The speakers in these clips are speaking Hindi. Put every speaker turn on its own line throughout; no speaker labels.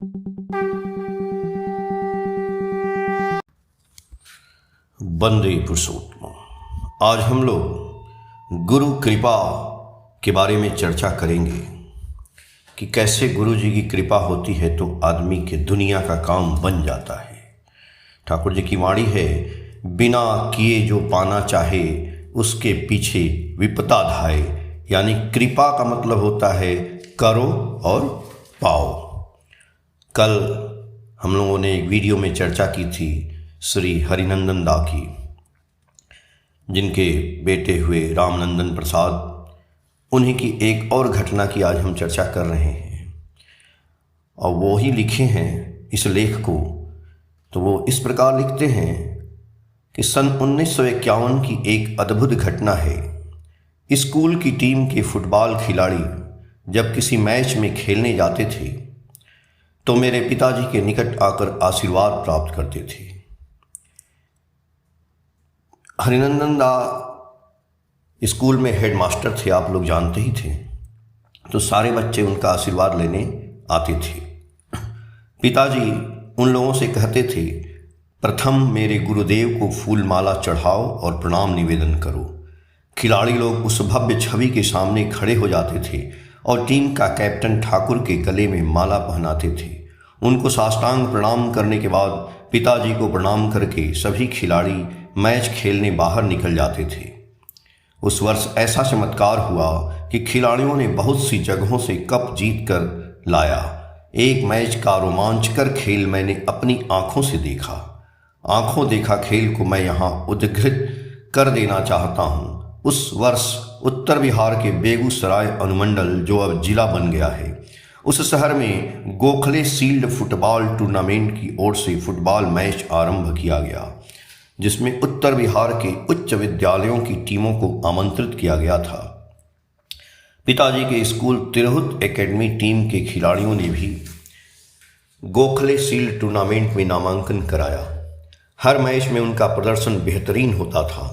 वंदे पुरुषोत्तम। आज हम लोग गुरु कृपा के बारे में चर्चा करेंगे कि कैसे गुरु जी की कृपा होती है तो आदमी के दुनिया का काम बन जाता है। ठाकुर जी की वाणी है, बिना किए जो पाना चाहे उसके पीछे विपदा धाए। यानी कृपा का मतलब होता है करो और पाओ। कल हम लोगों ने एक वीडियो में चर्चा की थी श्री हरिनंदन दा की, जिनके बेटे हुए रामनंदन प्रसाद। उन्हीं की एक और घटना की आज हम चर्चा कर रहे हैं और वो ही लिखे हैं इस लेख को। तो वो इस प्रकार लिखते हैं कि सन 1951 की एक अद्भुत घटना है। स्कूल की टीम के फुटबॉल खिलाड़ी जब किसी मैच में खेलने जाते थे तो मेरे पिताजी के निकट आकर आशीर्वाद प्राप्त करते थे। हरिनंदन दा स्कूल में हेडमास्टर थे, आप लोग जानते ही थे। तो सारे बच्चे उनका आशीर्वाद लेने आते थे। पिताजी उन लोगों से कहते थे, प्रथम मेरे गुरुदेव को फूल माला चढ़ाओ और प्रणाम निवेदन करो। खिलाड़ी लोग उस भव्य छवि के सामने खड़े हो जाते थे और टीम का कैप्टन ठाकुर के गले में माला पहनाते थे। उनको साष्टांग प्रणाम करने के बाद पिताजी को प्रणाम करके सभी खिलाड़ी मैच खेलने बाहर निकल जाते थे। उस वर्ष ऐसा चमत्कार हुआ कि खिलाड़ियों ने बहुत सी जगहों से कप जीत कर लाया। एक मैच का रोमांचकर खेल मैंने अपनी आंखों से देखा। आंखों देखा खेल को मैं यहाँ उद्धृत कर देना चाहता हूँ। उस वर्ष उत्तर बिहार के बेगूसराय अनुमंडल, जो अब जिला बन गया है, उस शहर में गोखले शील्ड फुटबॉल टूर्नामेंट की ओर से फुटबॉल मैच आरंभ किया गया, जिसमें उत्तर बिहार के उच्च विद्यालयों की टीमों को आमंत्रित किया गया था। पिताजी के स्कूल तिरहुत एकेडमी टीम के खिलाड़ियों ने भी गोखले शील्ड टूर्नामेंट में नामांकन कराया। हर मैच में उनका प्रदर्शन बेहतरीन होता था।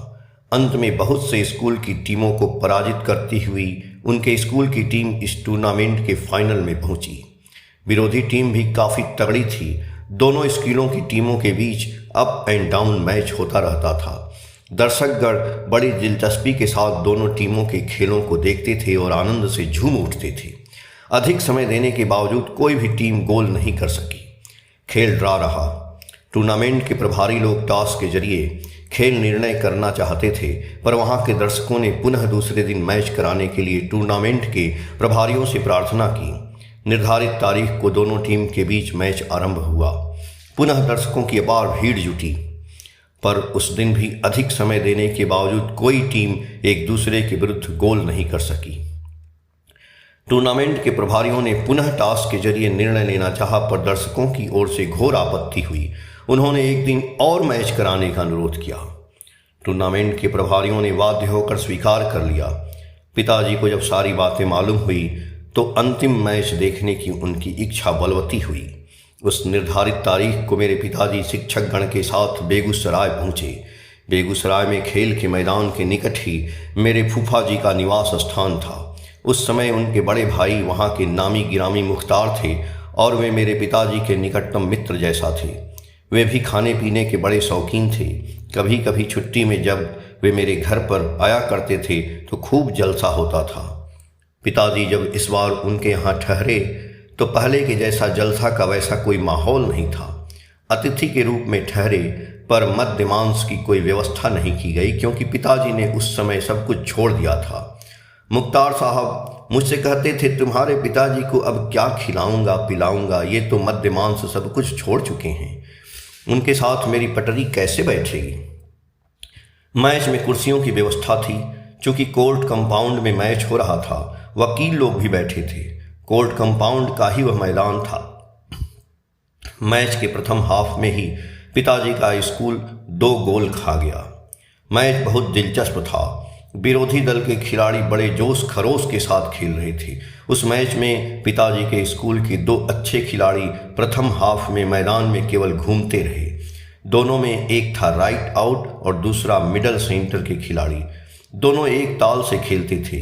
अंत में बहुत से स्कूल की टीमों को पराजित करती हुई उनके स्कूल की टीम इस टूर्नामेंट के फाइनल में पहुंची। विरोधी टीम भी काफ़ी तगड़ी थी। दोनों स्कूलों की टीमों के बीच अप एंड डाउन मैच होता रहता था। दर्शकगण बड़ी दिलचस्पी के साथ दोनों टीमों के खेलों को देखते थे और आनंद से झूम उठते थे। अधिक समय देने के बावजूद कोई भी टीम गोल नहीं कर सकी। खेल ड्रा रहा। टूर्नामेंट के प्रभारी लोग टॉस के जरिए खेल निर्णय करना चाहते थे, पर वहां के दर्शकों ने पुनः दूसरे दिन मैच कराने के लिए टूर्नामेंट के प्रभारियों से प्रार्थना की। निर्धारित तारीख को दोनों टीम के बीच मैच आरंभ हुआ। पुनः दर्शकों की अपार भीड़ जुटी, पर उस दिन भी अधिक समय देने के बावजूद कोई टीम एक दूसरे के विरुद्ध गोल नहीं कर सकी। टूर्नामेंट के प्रभारियों ने पुनः टॉस के जरिए निर्णय लेना चाहा, पर दर्शकों की ओर से घोर आपत्ति हुई। उन्होंने एक दिन और मैच कराने का अनुरोध किया। टूर्नामेंट के प्रभारियों ने बाध्य होकर स्वीकार कर लिया। पिताजी को जब सारी बातें मालूम हुई तो अंतिम मैच देखने की उनकी इच्छा बलवती हुई। उस निर्धारित तारीख को मेरे पिताजी शिक्षक गण के साथ बेगूसराय पहुंचे। बेगूसराय में खेल के मैदान के निकट ही मेरे फूफा जी का निवास स्थान था। उस समय उनके बड़े भाई वहां के नामी गिरामी मुख्तार थे और वे मेरे पिताजी के निकटतम मित्र जैसा थे। वे भी खाने पीने के बड़े शौकीन थे। कभी कभी छुट्टी में जब वे मेरे घर पर आया करते थे तो खूब जलसा होता था। पिताजी जब इस बार उनके यहाँ ठहरे तो पहले के जैसा जलसा का वैसा कोई माहौल नहीं था। अतिथि के रूप में ठहरे, पर मद्य मांस की कोई व्यवस्था नहीं की गई, क्योंकि पिताजी ने उस समय सब कुछ छोड़ दिया था। मुख्तार साहब मुझसे कहते थे, तुम्हारे पिताजी को अब क्या खिलाऊंगा पिलाऊंगा, ये तो मद्य मांस सब कुछ छोड़ चुके हैं, उनके साथ मेरी पटरी कैसे बैठेगी। मैच में कुर्सियों की व्यवस्था थी। चूंकि कोर्ट कंपाउंड में मैच हो रहा था, वकील लोग भी बैठे थे। कोर्ट कंपाउंड का ही वह मैदान था। मैच के प्रथम हाफ में ही पिताजी का स्कूल 2 गोल खा गया। मैच बहुत दिलचस्प था। विरोधी दल के खिलाड़ी बड़े जोश खरोश के साथ खेल रहे थे। उस मैच में पिताजी के स्कूल के 2 अच्छे खिलाड़ी प्रथम हाफ में मैदान में केवल घूमते रहे। दोनों में एक था राइट आउट और दूसरा मिडल सेंटर के खिलाड़ी। दोनों एक ताल से खेलते थे।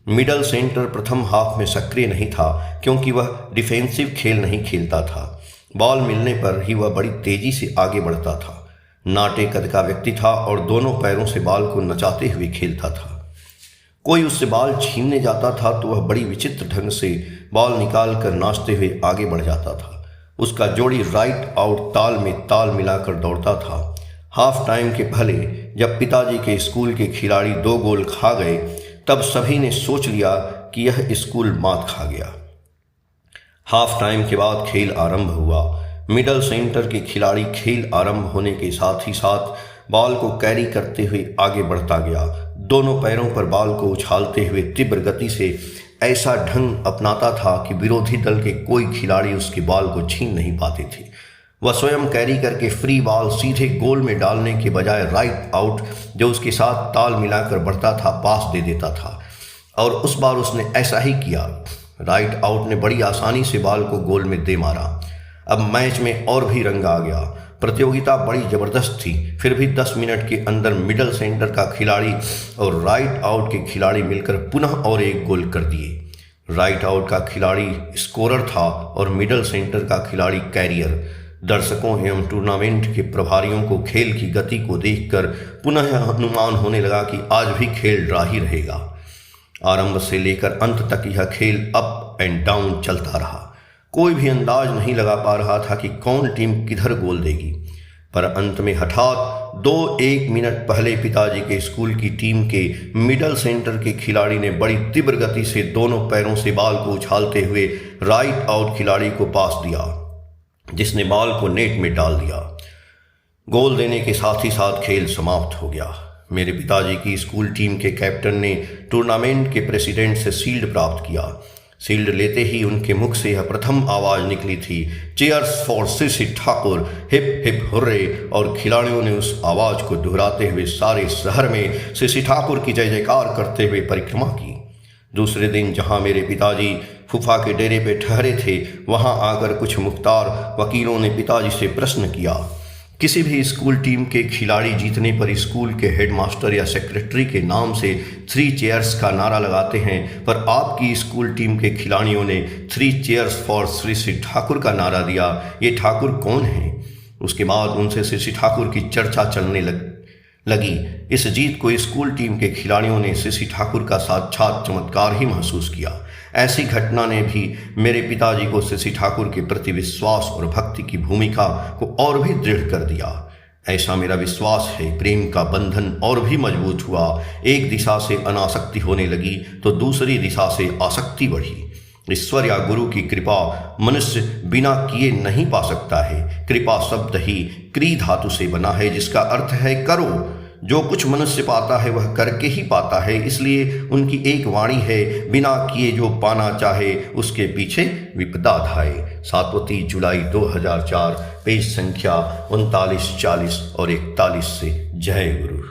मिडल सेंटर प्रथम हाफ में सक्रिय नहीं था क्योंकि वह डिफेंसिव खेल नहीं खेलता था। बॉल मिलने पर ही वह बड़ी तेजी से आगे बढ़ता था। नाटे कद का व्यक्ति था और दोनों पैरों से बॉल को नचाते हुए खेलता था। कोई उससे बॉल छीनने जाता था तो वह बड़ी विचित्र ढंग से बॉल निकाल कर नाचते हुए आगे बढ़ जाता था। उसका जोड़ी राइट आउट ताल में ताल मिलाकर दौड़ता था। हाफ टाइम के पहले जब पिताजी के स्कूल के खिलाड़ी 2 गोल खा गए तब सभी ने सोच लिया कि यह स्कूल मात खा गया। हाफ टाइम के बाद खेल आरंभ हुआ। मिडल सेंटर के खिलाड़ी खेल आरंभ होने के साथ ही साथ बॉल को कैरी करते हुए आगे बढ़ता गया। दोनों पैरों पर बॉल को उछालते हुए तीव्र गति से ऐसा ढंग अपनाता था कि विरोधी दल के कोई खिलाड़ी उसकी बॉल को छीन नहीं पाते थे। वह स्वयं कैरी करके फ्री बॉल सीधे गोल में डालने के बजाय राइट आउट जो उसके साथ ताल मिलाकर बढ़ता था पास दे देता था, और उस बार उसने ऐसा ही किया। राइट आउट ने बड़ी आसानी से बॉल को गोल में दे मारा। अब मैच में और भी रंग आ गया। प्रतियोगिता बड़ी जबरदस्त थी। फिर भी 10 मिनट के अंदर मिडल सेंटर का खिलाड़ी और राइट आउट के खिलाड़ी मिलकर पुनः और एक गोल कर दिए। राइट आउट का खिलाड़ी स्कोरर था और मिडल सेंटर का खिलाड़ी कैरियर। दर्शकों एवं टूर्नामेंट के प्रभारियों को खेल की गति को देखकर पुनः अनुमान होने लगा कि आज भी खेल ड्रा ही रहेगा। आरंभ से लेकर अंत तक यह खेल अप एंड डाउन चलता रहा। कोई भी अंदाज नहीं लगा पा रहा था कि कौन टीम किधर गोल देगी, पर अंत में हठात 2-1 मिनट पहले पिताजी के स्कूल की टीम के मिडल सेंटर के खिलाड़ी ने बड़ी तीव्र गति से दोनों पैरों से बॉल को उछालते हुए राइट आउट खिलाड़ी को पास दिया, जिसने बॉल को नेट में डाल दिया। गोल देने के साथ ही साथ खेल समाप्त हो गया। मेरे पिताजी की स्कूल टीम के कैप्टन ने टूर्नामेंट के प्रेसिडेंट से शील्ड प्राप्त किया। शील्ड लेते ही उनके मुख से यह प्रथम आवाज निकली थी, cheers for CC Thakur, hip hip hurray. और खिलाड़ियों ने उस आवाज को दोहराते हुए सारे शहर में सीसी ठाकुर की जय जयकार करते हुए परिक्रमा की। दूसरे दिन जहां मेरे पिताजी फूफा के डेरे पे ठहरे थे, वहां आकर कुछ मुख्तार वकीलों ने पिताजी से प्रश्न किया, किसी भी स्कूल टीम के खिलाड़ी जीतने पर स्कूल के हेडमास्टर या सेक्रेटरी के नाम से 3 चेयर्स का नारा लगाते हैं, पर आपकी स्कूल टीम के खिलाड़ियों ने 3 चेयर्स फॉर श्री ठाकुर का नारा दिया। ये ठाकुर कौन है? उसके बाद उनसे श्री ठाकुर की चर्चा चलने लगी। इस जीत को स्कूल टीम के खिलाड़ियों ने श्री ठाकुर का साक्षात चमत्कार ही महसूस किया। ऐसी घटना ने भी मेरे पिताजी को श्री ठाकुर के प्रति विश्वास और भक्ति की भूमिका को और भी दृढ़ कर दिया। ऐसा मेरा विश्वास है, प्रेम का बंधन और भी मजबूत हुआ। एक दिशा से अनासक्ति होने लगी तो दूसरी दिशा से आसक्ति बढ़ी। ईश्वर या गुरु की कृपा मनुष्य बिना किए नहीं पा सकता है। कृपा शब्द ही क्री धातु से बना है, जिसका अर्थ है करो। जो कुछ मनुष्य पाता है वह करके ही पाता है। इसलिए उनकी एक वाणी है, बिना किए जो पाना चाहे उसके पीछे विपदा धाए। 7 जुलाई 2004, पेज संख्या 39, 40 और 41 से। जय गुरु।